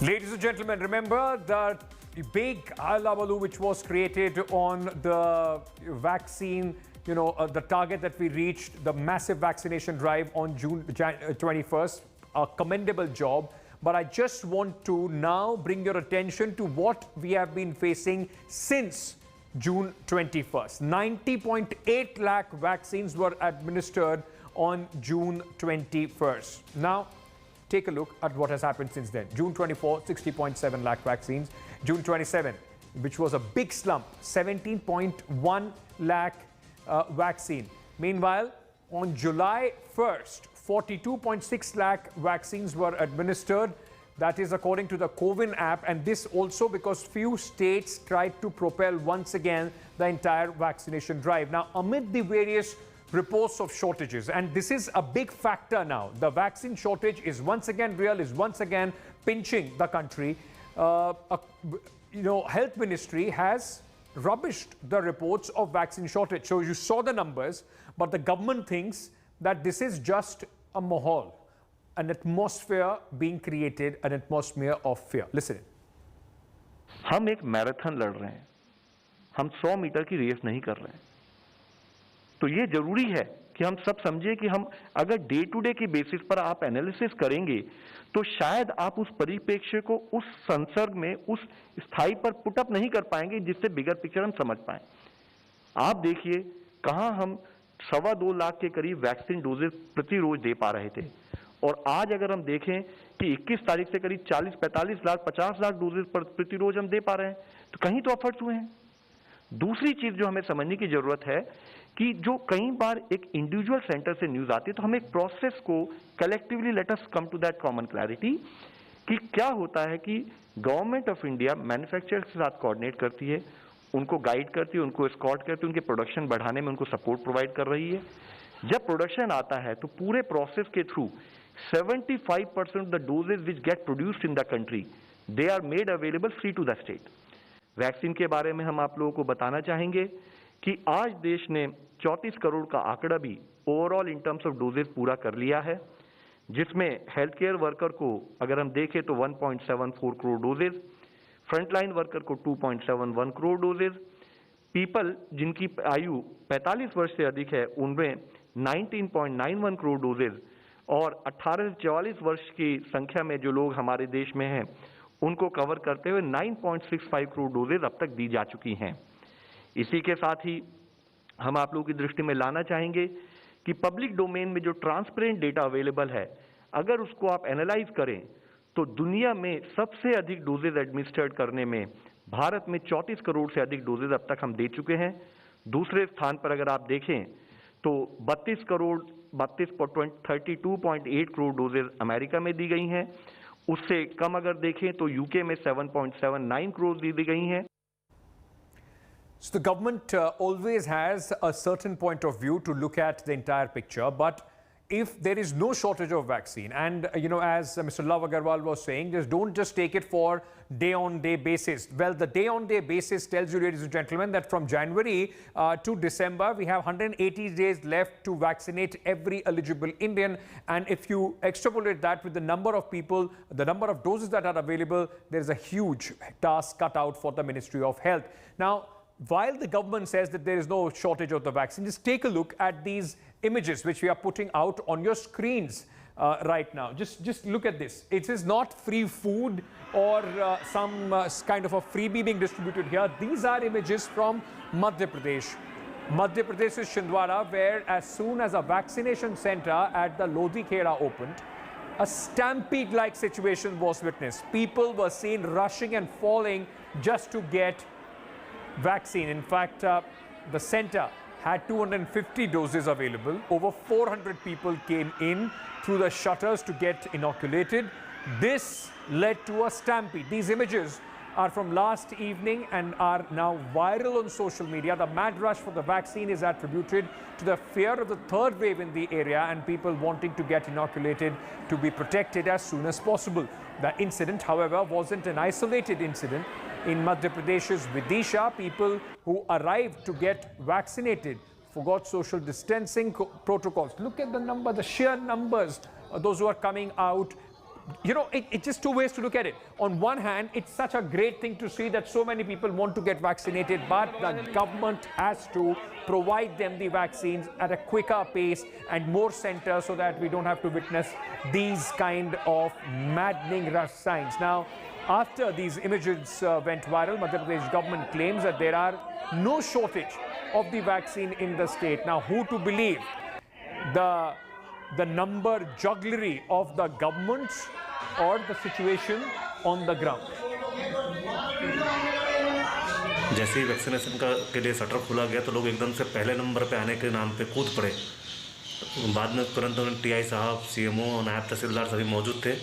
Ladies and gentlemen, remember the big hullabaloo which was created on the vaccine, the target that we reached, the massive vaccination drive on June 21st, a commendable job. But I just want to now bring your attention to what we have been facing since June 21st. 90.8 lakh vaccines were administered on June 21st. Now, take a look at what has happened since then. June 24, 60.7 lakh vaccines. June 27, which was a big slump, 17.1 lakh vaccine. Meanwhile, on July 1st, 42.6 lakh vaccines were administered. That is according to the Covid app, and this also because few states tried to propel once again the entire vaccination drive. Now, amid the various reports of shortages, and this is a big factor now, the vaccine shortage is once again real, is once again pinching the country. Health Ministry has rubbished the reports of vaccine shortage. So you saw the numbers, but the government thinks that this is just a mahal, an atmosphere being created, an atmosphere of fear. Listen. हम एक marathon लड़ रहे हैं, हम 100 metre की race नहीं कर रहे हैं। तो ये जरूरी है कि हम सब समझें कि हम अगर डे टू डे की बेसिस पर आप एनालिसिस करेंगे तो शायद आप उस परिप्रेक्ष्य को उस संसर्ग में उस स्थाई पर पुट अप नहीं कर पाएंगे जिससे बिगर पिक्चर हम समझ पाएं। आप देखिए कहां हम 2.25 लाख के करीब वैक्सीन डोजेस प्रति रोज दे पा रहे थे, और आज अगर हम देखें कि 21 तारीख से करीब 40-45 लाख 50 लाख डोजेस प्रति रोज हम दे पा रहे हैं, तो कहीं तो एफर्ट्स हुए हैं। दूसरी चीज जो हमें समझने की जरूरत है कि जो कई बार एक इंडिविजुअल सेंटर से न्यूज आती है, तो हम एक प्रोसेस को collectively let us come to that common clarity कि क्या होता है कि गवर्नमेंट ऑफ इंडिया मैन्युफैक्चरर्स के साथ कोऑर्डिनेट करती है, उनको गाइड करती है, उनको एस्कॉर्ट करती है, उनके प्रोडक्शन बढ़ाने में उनको सपोर्ट प्रोवाइड कर रही है। जब प्रोडक्शन आता है तो पूरे प्रोसेस के through 75% of the doses which get produced in the country they are made available free to the state. Vaccine के बारे में हम आप लोगों को बताना चाहेंगे कि आज देश ने 34 करोड़ का आंकड़ा भी overall in terms of doses पूरा कर लिया है, जिसमें हेल्थ केयर वर्कर को अगर हम देखें तो 1.74 करोड़ डोजेज, फ्रंटलाइन वर्कर को 2.71 करोड़ डोजेज, पीपल जिनकी आयु 45 वर्ष से अधिक है उनमें 19.91 करोड़ डोजेज, और 18 से 44 वर्ष की संख्या में जो लोग हमारे देश में हैं उनको कवर करते हुए 9.65 करोड़ डोजेज अब तक दी जा चुकी हैं। इसी के साथ ही हम आप लोगों की दृष्टि में लाना चाहेंगे कि पब्लिक डोमेन में जो ट्रांसपेरेंट डेटा अवेलेबल है, अगर उसको आप एनालाइज करें तो दुनिया में सबसे अधिक डोजेज एडमिनिस्टर्ड करने में भारत में 34 करोड़ से अधिक डोजेज अब तक हम दे चुके हैं। दूसरे स्थान पर अगर आप देखें तो 32 32.8 करोड़ डोजेज अमेरिका में दी गई हैं। उससे कम अगर देखें तो यूके में 7.79 करोड़ दी गई हैं। So the government always has a certain point of view to look at the entire picture, but if there is no shortage of vaccine, and as Mr. Love Agarwal was saying, don't just take it for day-on-day basis. Well, the day-on-day basis tells you, ladies and gentlemen, that from January to December, we have 180 days left to vaccinate every eligible Indian. And if you extrapolate that with the number of people, the number of doses that are available, there is a huge task cut out for the Ministry of Health. Now, while the government says that there is no shortage of the vaccine, just take a look at these images which we are putting out on your screens right now. Just look at this. It is not free food or some kind of a freebie being distributed here. These are images from Madhya Pradesh. Madhya Pradesh's Chhindwara, where as soon as a vaccination center at the Lodhi Khera opened, a stampede-like situation was witnessed. People were seen rushing and falling just to get vaccine. In fact, the center had 250 doses available. Over 400 people came in through the shutters to get inoculated. This led to a stampede. These images are from last evening and are now viral on social media. The mad rush for the vaccine is attributed to the fear of the third wave in the area and people wanting to get inoculated to be protected as soon as possible. The incident, however, wasn't an isolated incident. In Madhya Pradesh's Vidisha, people who arrived to get vaccinated forgot social distancing protocols. Look at the number, the sheer numbers, those who are coming out it's just two ways to look at it. On one hand, it's such a great thing to see that so many people want to get vaccinated, but the government has to provide them the vaccines at a quicker pace and more centers so that we don't have to witness these kind of maddening rush signs. Now, after these images went viral, Madhya Pradesh government claims that there are no shortage of the vaccine in the state. Now, who to believe? The number jugglery of the government or the situation on the ground? जैसे ही vaccination के लिए shutter खुला गया तो लोग एकदम से पहले नंबर पे आने के नाम पे कूद पड़े। बाद में तुरंत टीआई साहब, सीएमओ और नायब तहसीलदार सभी मौजूद थे।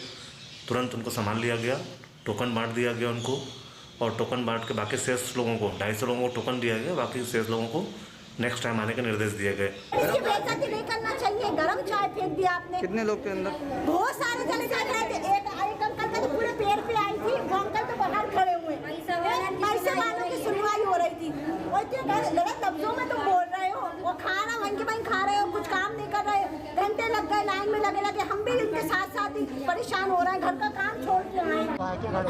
तुरंत उनको संभाल लिया गया, टोकन बांट दिया गया उनको, और टोकन बांट के बाकी शेष लोगों को 250 लोगों को टोकन दिया गया, बाकी शेष लोगों को नेक्स्ट टाइम आने के निर्देश दिए गए। इसकी बेइज्जती नहीं करना चाहिए। गरम चाय फेंक दिया आपने। कितने लोग थे अंदर? बहुत सारे जने चल रहे थे। एक अंकल के तो पूरे पैर पे आई थी, वो अंकल तो बाहर खड़े हुए। पैसे वालों की सुनवाई हो रही थी और इतने गलत लफ्जों में तुम बोल रहे हो। वो खाना वहीं के वहीं खा रहे हो, कुछ काम नहीं कर रहे हो। घंटे लग गए लाइन में लगे। हम भी इनके साथ साथ ही परेशान हो रहे हैं, घर का काम छोड़ के आए।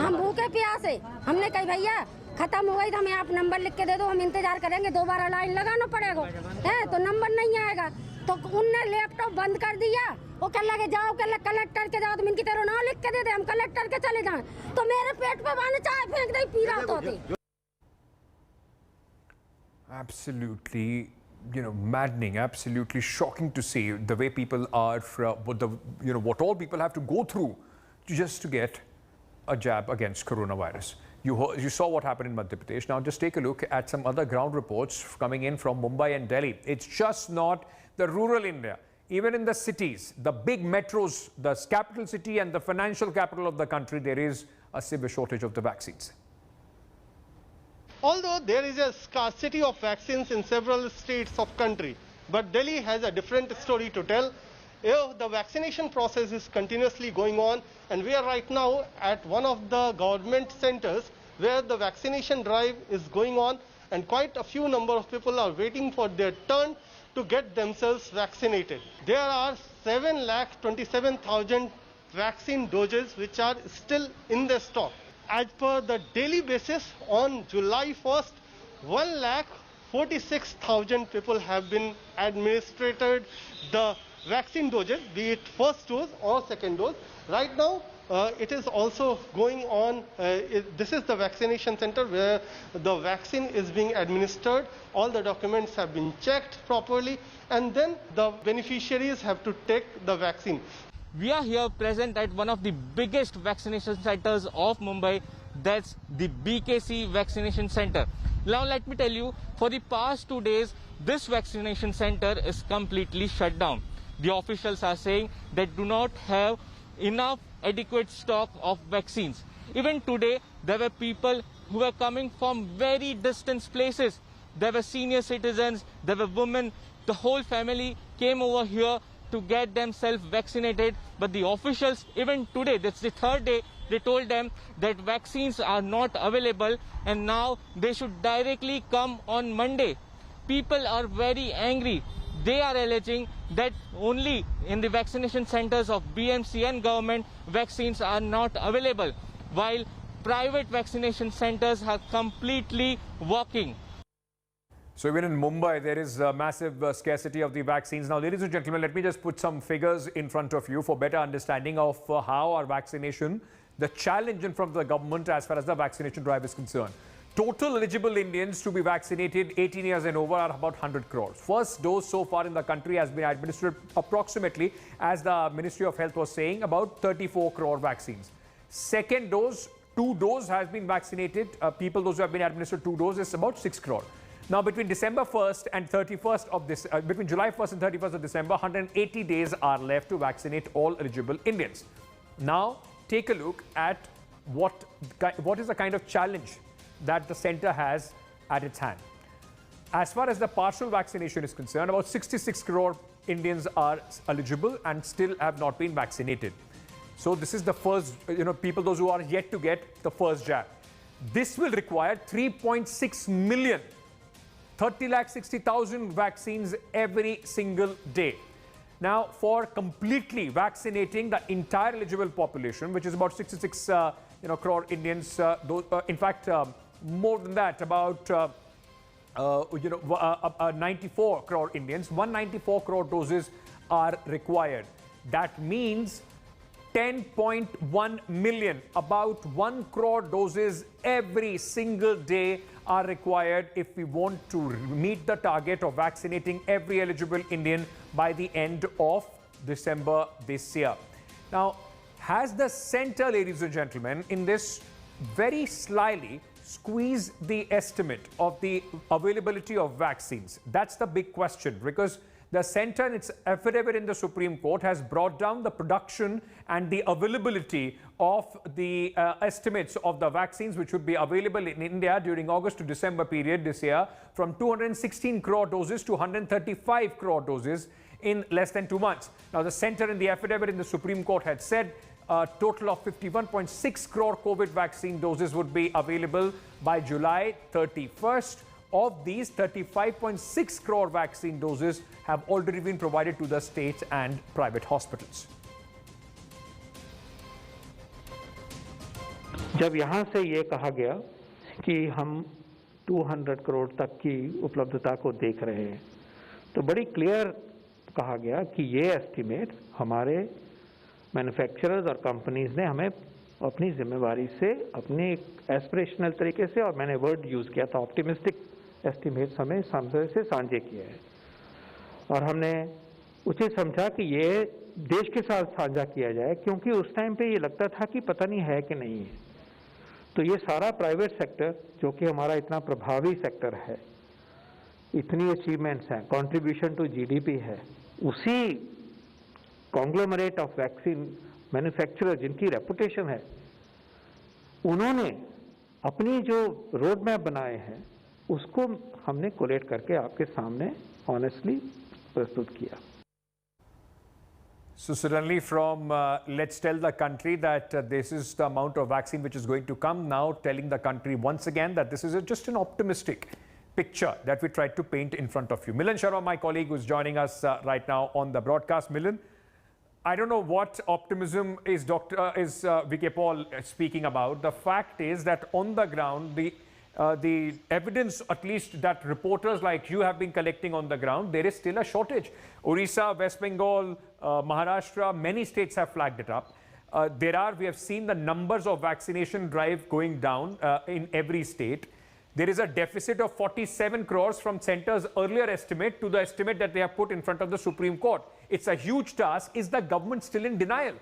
हम भूखे प्यासे, हमने कही भैया खत्म हो गई तो हमें आप नंबर लिख के दे दो, हम इंतजार करेंगे, दोबारा लाइन लगाना पड़ेगा है तो नंबर नहीं आएगा। तो उनने लैपटॉप बंद कर दिया। वो कह लगे जाओ कलेक्टर के जाओ, तुम इनकी तरह नाम लिख के दे दे, हम कलेक्टर के चले जाएं। तो मेरे पेट पे पानी चाय फेंक दे, पी रहा तो Absolutely, maddening, absolutely shocking to see the way people are, what all people have to go through just to get a jab against coronavirus. You saw what happened in Madhya Pradesh. Now just take a look at some other ground reports coming in from Mumbai and Delhi. It's just not the rural India. Even in the cities, the big metros, the capital city and the financial capital of the country, there is a severe shortage of the vaccines. Although there is a scarcity of vaccines in several states of country, but Delhi has a different story to tell. The vaccination process is continuously going on, and we are right now at one of the government centers where the vaccination drive is going on, and quite a few number of people are waiting for their turn to get themselves vaccinated. There are 7,27,000 vaccine doses which are still in the stock. As per the daily basis, on July 1st, 1,46,000 people have been administered the vaccine doses, be it first dose or second dose. Right now, it is also going on. This is the vaccination center where the vaccine is being administered. All the documents have been checked properly, and then the beneficiaries have to take the vaccine. We are here present at one of the biggest vaccination centers of Mumbai, that's the BKC vaccination center. Now let me tell you, for the past 2 days, this vaccination center is completely shut down. The officials are saying they do not have enough adequate stock of vaccines. Even today, there were people who were coming from very distant places. There were senior citizens, there were women, the whole family came over here to get themselves vaccinated. But the officials, even today, that's the third day, they told them that vaccines are not available and now they should directly come on Monday. People are very angry. They are alleging that only in the vaccination centers of BMC and government, vaccines are not available, while private vaccination centers are completely working. So even in Mumbai, there is a massive scarcity of the vaccines. Now, ladies and gentlemen, let me just put some figures in front of you for better understanding of how our vaccination, the challenge in front of the government as far as the vaccination drive is concerned. Total eligible Indians to be vaccinated 18 years and over are about 100 crores. First dose so far in the country has been administered approximately, as the Ministry of Health was saying, about 34 crore vaccines. Second dose, 2 doses has been vaccinated. People, those who have been administered 2 doses, is about 6 crore. Now, between December 1st and 31st of this, between July 1st and 31st of December, 180 days are left to vaccinate all eligible Indians. Now, take a look at what is the kind of challenge that the center has at its hand. As far as the partial vaccination is concerned, about 66 crore Indians are eligible and still have not been vaccinated. So this is the first, people, those who are yet to get the first jab. This will require 3.6 million, 30,60,000 vaccines every single day. Now, for completely vaccinating the entire eligible population, which is about 66 crore Indians, in fact, more than that, about 94 crore Indians, 194 crore doses are required. That means 10.1 million, about 1 crore doses every single day are required if we want to meet the target of vaccinating every eligible Indian by the end of December this year. Now, has the centre, ladies and gentlemen, in this very slyly squeezed the estimate of the availability of vaccines? That's the big question, because the centre in its affidavit in the Supreme Court has brought down the production and the availability of the estimates of the vaccines which would be available in India during August to December period this year from 216 crore doses to 135 crore doses in less than 2 months. Now, the centre in the affidavit in the Supreme Court had said a total of 51.6 crore COVID vaccine doses would be available by July 31st. Of these, 35.6 crore vaccine doses have already been provided to the states and private hospitals. जब यहाँ से ये कहा गया कि हम 200 करोड़ तक की उपलब्धता को देख रहे हैं, तो बड़ी क्लियर कहा गया कि ये एस्टीमेट हमारे मैन्युफैक्चरर्स और कंपनीज ने हमें अपनी जिम्मेवारी से, अपनी एस्पिरेशनल तरीके से, और मैंने वर्ड यूज़ किया था ऑप्टिमिस्टिक एस्टीमेट्स, हमें समझ से साझे किए हैं और हमने उचित समझा कि ये देश के साथ साझा किया जाए, क्योंकि उस टाइम पे ये लगता था कि पता नहीं है कि नहीं है। तो ये सारा प्राइवेट सेक्टर, जो कि हमारा इतना प्रभावी सेक्टर है, इतनी अचीवमेंट्स हैं, कंट्रीब्यूशन टू जीडीपी है, उसी कॉन्ग्लोमरेट ऑफ वैक्सीन मैन्युफैक्चरर जिनकी रेपुटेशन है, उन्होंने अपनी जो रोड मैप बनाए हैं उसको हमने कोलेट करके आपके सामने ऑनेस्टली प्रस्तुत किया। So certainly from let's tell the country that this is the amount of vaccine which is going to come, now telling the country once again that this is just an optimistic picture that we tried to paint in front of you. Milan Sharma, my colleague, who's joining us right now on the broadcast. Milan, I don't know what optimism is VK Paul speaking about. The fact is that on the ground, the evidence, at least that reporters like you have been collecting on the ground, there is still a shortage. Orissa, West Bengal, Maharashtra, many states have flagged it up. We have seen the numbers of vaccination drive going down in every state. There is a deficit of 47 crores from centre's earlier estimate to the estimate that they have put in front of the Supreme Court. It's a huge task. Is the government still in denial?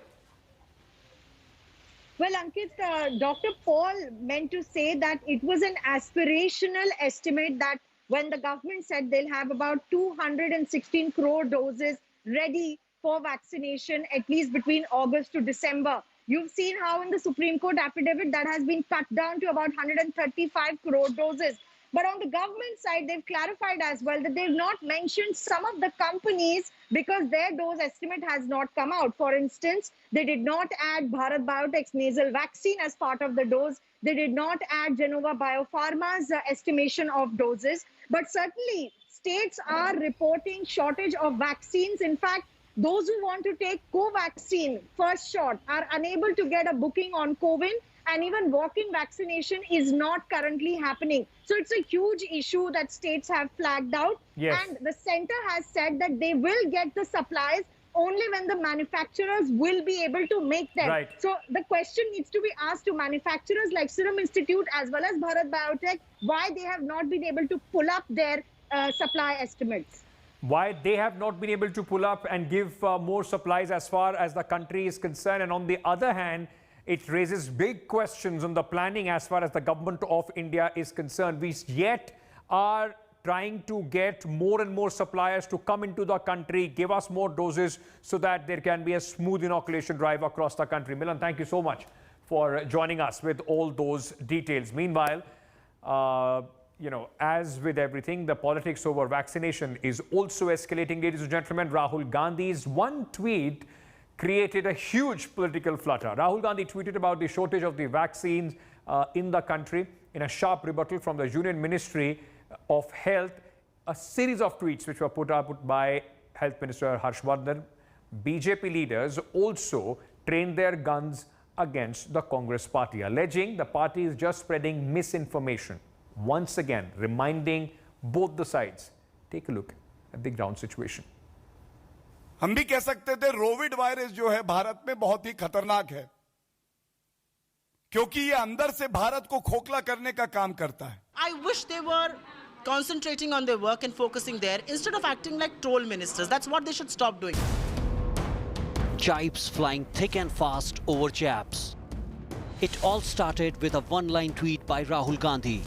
Well, Ankit, Dr. Paul meant to say that it was an aspirational estimate that when the government said they'll have about 216 crore doses ready for vaccination, at least between August to December. You've seen how in the Supreme Court affidavit that has been cut down to about 135 crore doses. But on the government side, they've clarified as well that they've not mentioned some of the companies because their dose estimate has not come out. For instance, they did not add Bharat Biotech's nasal vaccine as part of the dose. They did not add Genova Biopharma's estimation of doses. But certainly, states are reporting shortage of vaccines. In fact, those who want to take co-vaccine first shot are unable to get a booking on CoWIN, and even walk-in vaccination is not currently happening. So it's a huge issue that states have flagged out. Yes. And the centre has said that they will get the supplies only when the manufacturers will be able to make them. Right. So the question needs to be asked to manufacturers like Serum Institute as well as Bharat Biotech, why they have not been able to pull up their supply estimates. Why they have not been able to pull up and give more supplies as far as the country is concerned. And on the other hand, it raises big questions on the planning as far as the government of India is concerned. We yet are trying to get more and more suppliers to come into the country, give us more doses so that there can be a smooth inoculation drive across the country. Milan, thank you so much for joining us with all those details. Meanwhile, as with everything, the politics over vaccination is also escalating, ladies and gentlemen. Rahul Gandhi's one tweet created a huge political flutter. Rahul Gandhi tweeted about the shortage of the vaccines in the country in a sharp rebuttal from the Union Ministry of Health. A series of tweets which were put up by Health Minister Harshvardhan, BJP leaders also trained their guns against the Congress party, alleging the party is just spreading misinformation. Once again, reminding both the sides. Take a look at the ground situation. हम भी कह सकते थे रोविड virus जो है भारत में बहुत ही खतरनाक है, क्योंकि ये अंदर से भारत को खोखला करने का काम करता है. I wish they were concentrating on their work and focusing there instead of acting like troll ministers. That's what they should stop doing. Jibes flying thick and fast over jabs. It all started with a one-line tweet by Rahul Gandhi.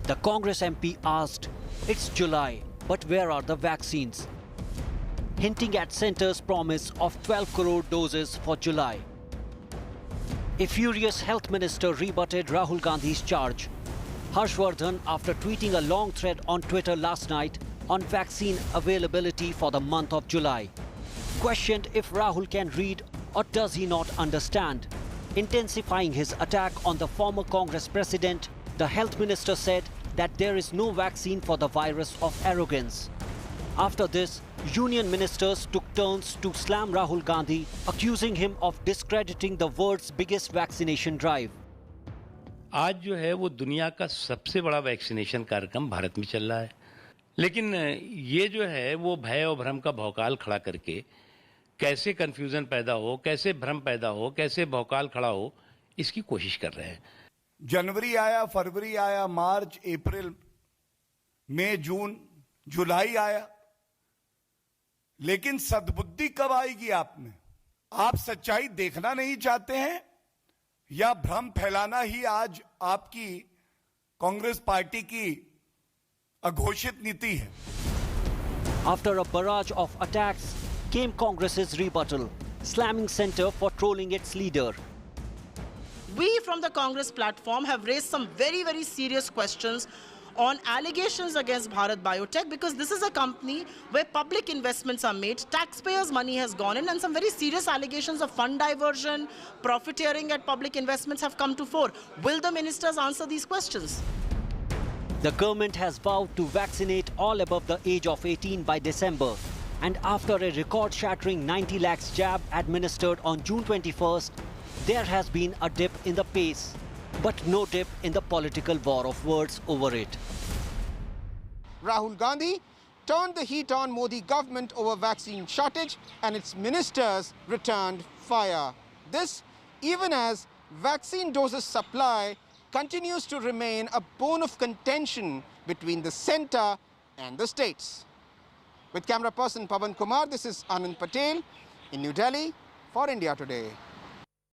The Congress MP asked, "It's July, but where are the vaccines?" hinting at centre's promise of 12 crore doses for July. A furious health minister rebutted Rahul Gandhi's charge. Harshvardhan, after tweeting a long thread on Twitter last night on vaccine availability for the month of July, questioned if Rahul can read or does he not understand. Intensifying his attack on the former Congress president, the health minister said that there is no vaccine for the virus of arrogance. After this, union ministers took turns to slam Rahul Gandhi, accusing him of discrediting the world's biggest vaccination drive. आज जो है वो दुनिया का सबसे बड़ा vaccination कार्यक्रम भारत में चल रहा है, लेकिन ये जो है वो भय और भ्रम का भौकाल खड़ा करके कैसे कंफ्यूजन पैदा हो, कैसे भ्रम पैदा हो, कैसे भौकाल खड़ा हो, इसकी कोशिश कर रहे हैं. जनवरी आया, फरवरी आया, मार्च, अप्रैल, मई, जून, जुलाई आया, लेकिन सद्बुद्धि कब आएगी आप में? आप सच्चाई देखना नहीं चाहते हैं या भ्रम फैलाना ही आज आपकी कांग्रेस पार्टी की अघोषित नीति है? After a barrage of attacks came Congress's rebuttal, slamming centre for trolling its leader. We from the Congress platform have raised some very, very serious questions on allegations against Bharat Biotech, because this is a company where public investments are made, taxpayers' money has gone in, and some very serious allegations of fund diversion, profiteering at public investments have come to fore. Will the ministers answer these questions? The government has vowed to vaccinate all above the age of 18 by December. And after a record-shattering 90 lakhs jab administered on June 21st, there has been a dip in the pace, but no dip in the political war of words over it. Rahul Gandhi turned the heat on Modi government over vaccine shortage, and its ministers returned fire. This even as vaccine doses supply continues to remain a bone of contention between the centre and the states. With camera person Pavan Kumar, this is Anand Patel in New Delhi for India Today.